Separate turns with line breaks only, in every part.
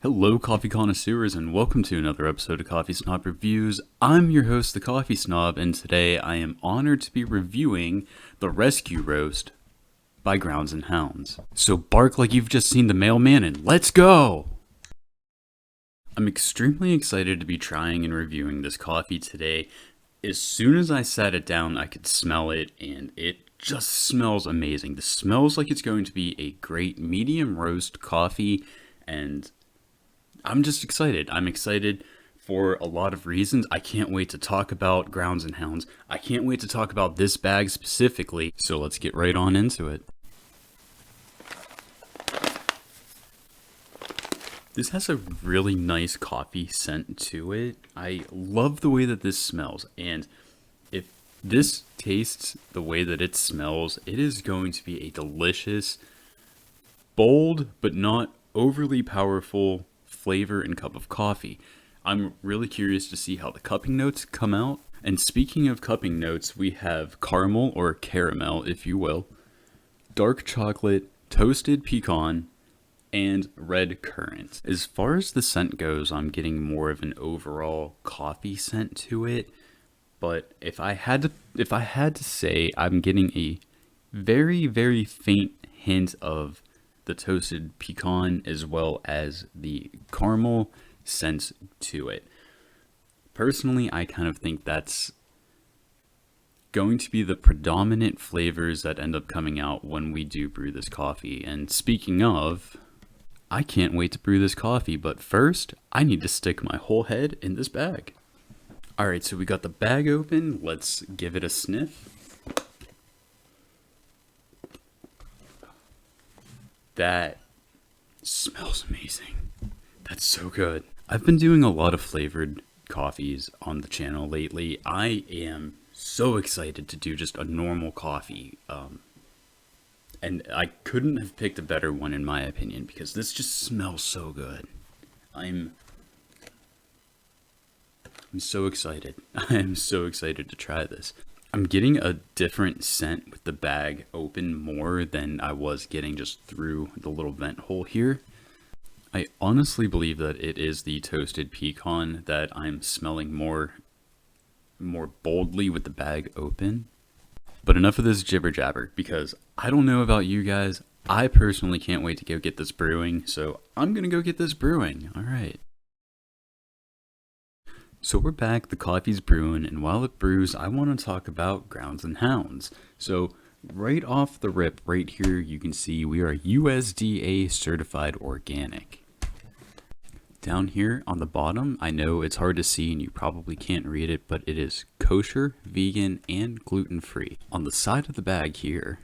Hello, coffee connoisseurs, and welcome to another episode of Coffee Snob Reviews. I'm your host, the Coffee Snob, and today I am honored to be reviewing the Rescue Roast by Grounds and Hounds. So bark like you've just seen the mailman and let's go! I'm extremely excited to be trying and reviewing this coffee today. As soon as I sat it down, I could smell it, and it just smells amazing. This smells like it's going to be a great medium roast coffee, and I'm just excited. I'm excited for a lot of reasons. I can't wait to talk about Grounds and Hounds. I can't wait to talk about this bag specifically, so let's get right on into it. This has a really nice coffee scent to it. I love the way that this smells, and if this tastes the way that it smells, it is going to be a delicious, bold, but not overly powerful flavor and cup of coffee. I'm really curious to see how the cupping notes come out. And speaking of cupping notes, we have caramel or caramel, if you will, dark chocolate, toasted pecan, and red currant. As far as the scent goes, I'm getting more of an overall coffee scent to it. But if I had to say, I'm getting a very, very faint hint of the toasted pecan as well as the caramel scent to it. Personally, I kind of think that's going to be the predominant flavors that end up coming out when we do brew this coffee. And speaking of, I can't wait to brew this coffee, but first, I need to stick my whole head in this bag. Alright, so we got the bag open. Let's give it a sniff. That smells amazing. That's so good. I've been doing a lot of flavored coffees on the channel lately. I am so excited to do just a normal coffee. And I couldn't have picked a better one in my opinion because this just smells so good. I'm so excited. I am so excited to try this. I'm getting a different scent with the bag open more than I was getting just through the little vent hole here. I honestly believe that it is the toasted pecan that I'm smelling more boldly with the bag open. But enough of this jibber jabber, because I don't know about you guys. I personally can't wait to go get this brewing, so I'm gonna go get this brewing. All right. So we're back, the coffee's brewing, and while it brews, I want to talk about Grounds and Hounds. So right off the rip, right here, you can see we are USDA certified organic. Down here on the bottom, I know it's hard to see and you probably can't read it, but it is kosher, vegan, and gluten-free. On the side of the bag here,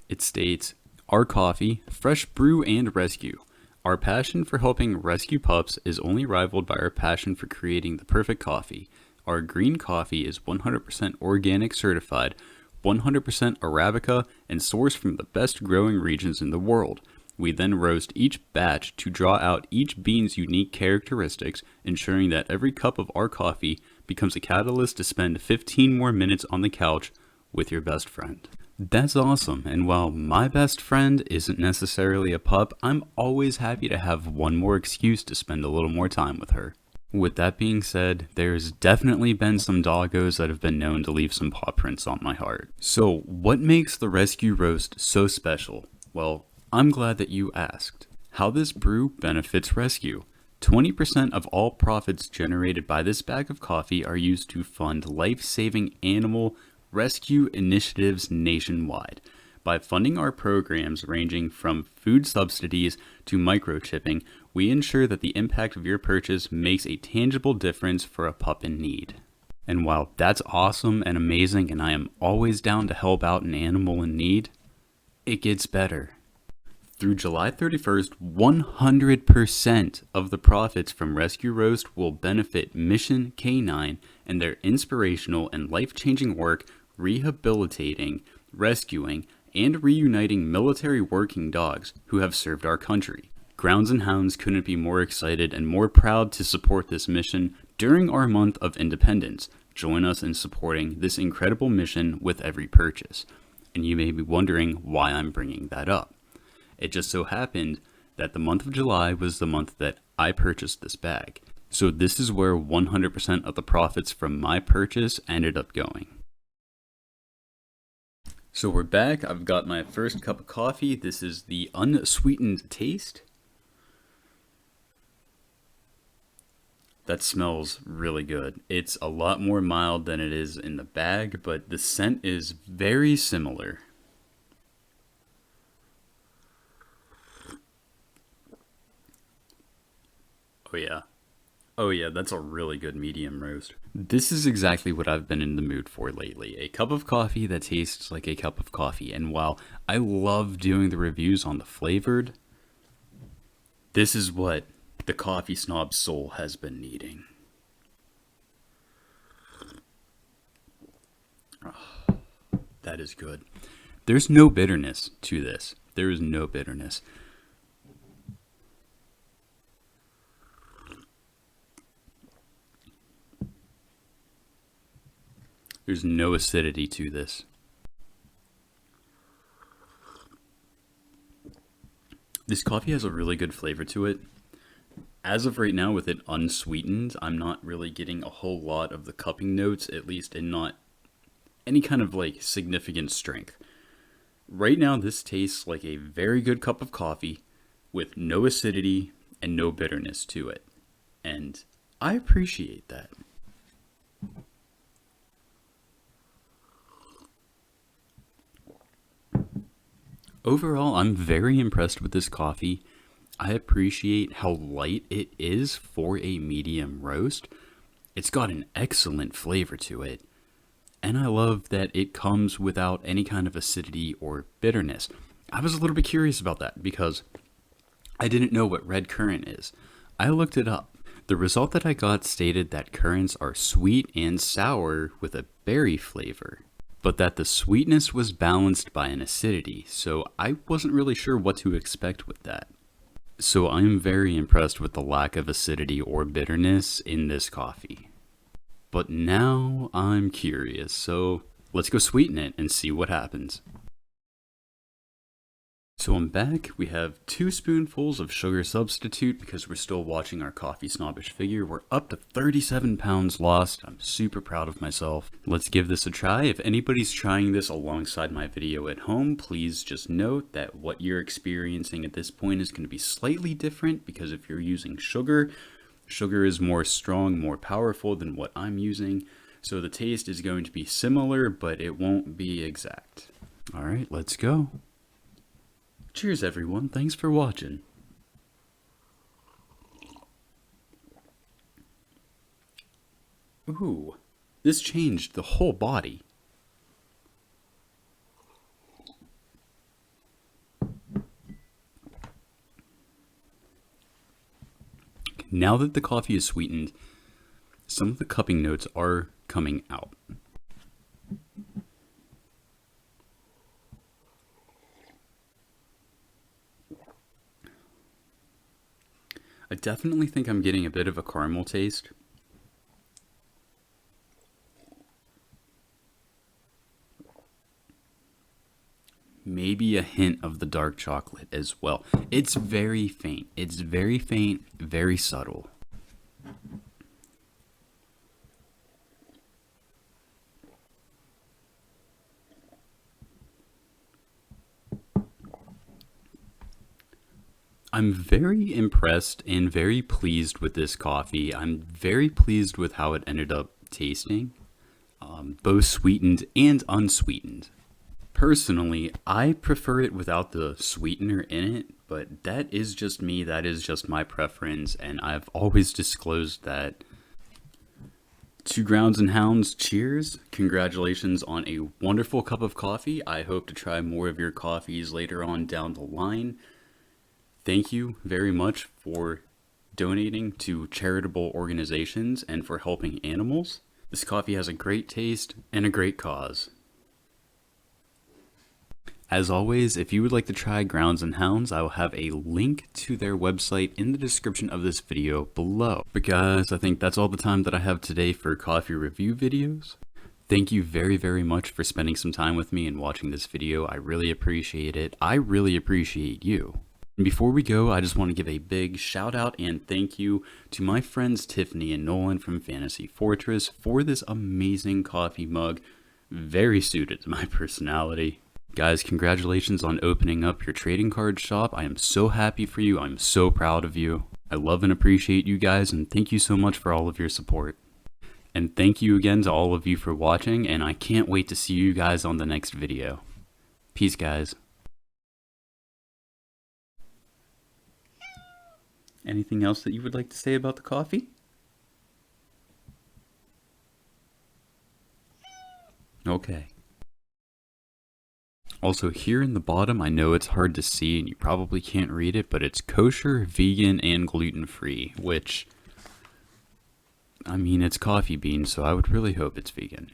it states, "Our coffee, fresh brew and rescue. Our passion for helping rescue pups is only rivaled by our passion for creating the perfect coffee. Our green coffee is 100% organic certified, 100% Arabica, and sourced from the best growing regions in the world. We then roast each batch to draw out each bean's unique characteristics, ensuring that every cup of our coffee becomes a catalyst to spend 15 more minutes on the couch with your best friend." That's awesome, and while my best friend isn't necessarily a pup, I'm always happy to have one more excuse to spend a little more time with her. With that being said, there's definitely been some doggos that have been known to leave some paw prints on my heart. So what makes the Rescue Roast so special? Well, I'm glad that you asked. How this brew benefits Rescue. 20% of all profits generated by this bag of coffee are used to fund life-saving animal rescue initiatives nationwide. By funding our programs ranging from food subsidies to microchipping, we ensure that the impact of your purchase makes a tangible difference for a pup in need. And while that's awesome and amazing, and I am always down to help out an animal in need, it gets better. Through July 31st, 100% of the profits from Rescue Roast will benefit Mission K9 and their inspirational and life-changing work rehabilitating, rescuing, and reuniting military working dogs who have served our country. Grounds and Hounds couldn't be more excited and more proud to support this mission during our month of independence. Join us in supporting this incredible mission with every purchase. And you may be wondering why I'm bringing that up. It just so happened that the month of July was the month that I purchased this bag. So this is where 100% of the profits from my purchase ended up going. So we're back. I've got my first cup of coffee. This is the unsweetened taste. That smells really good. It's a lot more mild than it is in the bag, but the scent is very similar. Oh yeah. Oh yeah, that's a really good medium roast. This is exactly what I've been in the mood for lately. A cup of coffee that tastes like a cup of coffee. And while I love doing the reviews on the flavored, this is what the coffee snob soul has been needing. Oh, that is good. There's no bitterness to this. There is no bitterness. There's no acidity to this. This coffee has a really good flavor to it. As of right now, with it unsweetened, I'm not really getting a whole lot of the cupping notes, at least in not any kind of like significant strength. Right now, this tastes like a very good cup of coffee with no acidity and no bitterness to it. And I appreciate that. Overall, I'm very impressed with this coffee. I appreciate how light it is for a medium roast. It's got an excellent flavor to it. And I love that it comes without any kind of acidity or bitterness. I was a little bit curious about that because I didn't know what red currant is. I looked it up. The result that I got stated that currants are sweet and sour with a berry flavor, but that the sweetness was balanced by an acidity, so I wasn't really sure what to expect with that. So I'm very impressed with the lack of acidity or bitterness in this coffee. But now I'm curious, so let's go sweeten it and see what happens. So I'm back. We have 2 spoonfuls of sugar substitute because we're still watching our coffee snobbish figure. We're up to 37 pounds lost. I'm super proud of myself. Let's give this a try. If anybody's trying this alongside my video at home, please just note that what you're experiencing at this point is going to be slightly different because if you're using sugar, sugar is more strong, more powerful than what I'm using. So the taste is going to be similar, but it won't be exact. All right, let's go. Cheers everyone, thanks for watching. Ooh, this changed the whole body. Now that the coffee is sweetened, some of the cupping notes are coming out. I definitely think I'm getting a bit of a caramel taste. Maybe a hint of the dark chocolate as well. It's very faint. It's very faint, very subtle. I'm very impressed and very pleased with this coffee. I'm very pleased with how it ended up tasting, both sweetened and unsweetened. Personally, I prefer it without the sweetener in it, but that is just me, that is just my preference, and I've always disclosed that. To Grounds and Hounds, cheers. Congratulations on a wonderful cup of coffee. I hope to try more of your coffees later on down the line. Thank you very much for donating to charitable organizations and for helping animals. This coffee has a great taste and a great cause. As always, if you would like to try Grounds and Hounds, I will have a link to their website in the description of this video below. But guys, I think that's all the time that I have today for coffee review videos. Thank you very, very much for spending some time with me and watching this video. I really appreciate it. I really appreciate you. And before we go, I just want to give a big shout out and thank you to my friends Tiffany and Nolan from Fantasy Fortress for this amazing coffee mug, very suited to my personality. Guys, congratulations on opening up your trading card shop. I am so happy for you. I'm so proud of you. I love and appreciate you guys, and thank you so much for all of your support. And thank you again to all of you for watching, and I can't wait to see you guys on the next video. Peace, guys. Anything else that you would like to say about the coffee? Okay. Also, here in the bottom, I know it's hard to see and you probably can't read it, but it's kosher, vegan, and gluten-free, which, I mean, it's coffee beans, so I would really hope it's vegan.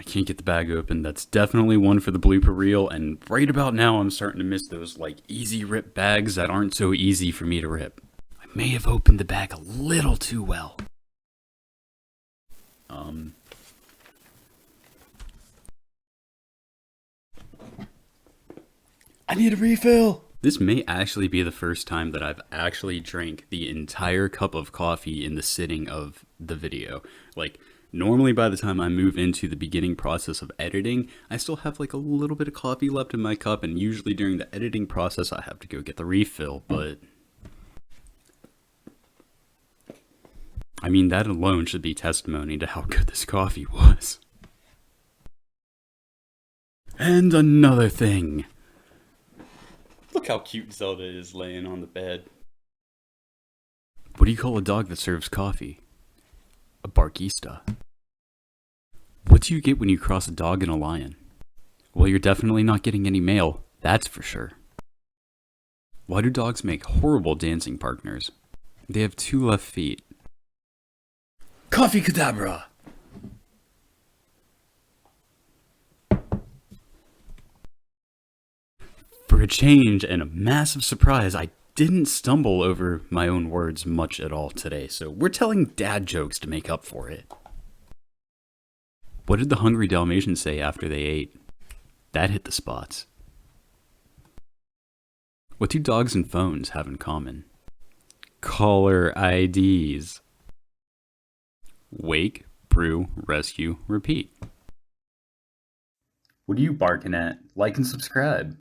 Can't get the bag open. That's definitely one for the blooper reel, and right about now I'm starting to miss those like easy rip bags that aren't so easy for me to rip. I may have opened the bag a little too well. I need a refill! This may actually be the first time that I've actually drank the entire cup of coffee in the sitting of the video. Like, normally by the time I move into the beginning process of editing, I still have like a little bit of coffee left in my cup, and usually during the editing process I have to go get the refill, but I mean, that alone should be testimony to how good this coffee was. And another thing. Look how cute Zelda is laying on the bed. What do you call a dog that serves coffee? A barkista. What do you get when you cross a dog and a lion? Well, you're definitely not getting any mail, that's for sure. Why do dogs make horrible dancing partners? They have 2 left feet. Coffee Cadabra! For a change and a massive surprise, I didn't stumble over my own words much at all today, so we're telling dad jokes to make up for it. What did the hungry Dalmatians say after they ate? That hit the spots. What do dogs and phones have in common? Caller IDs. Wake, brew, rescue, repeat. What are you barking at? Like and subscribe.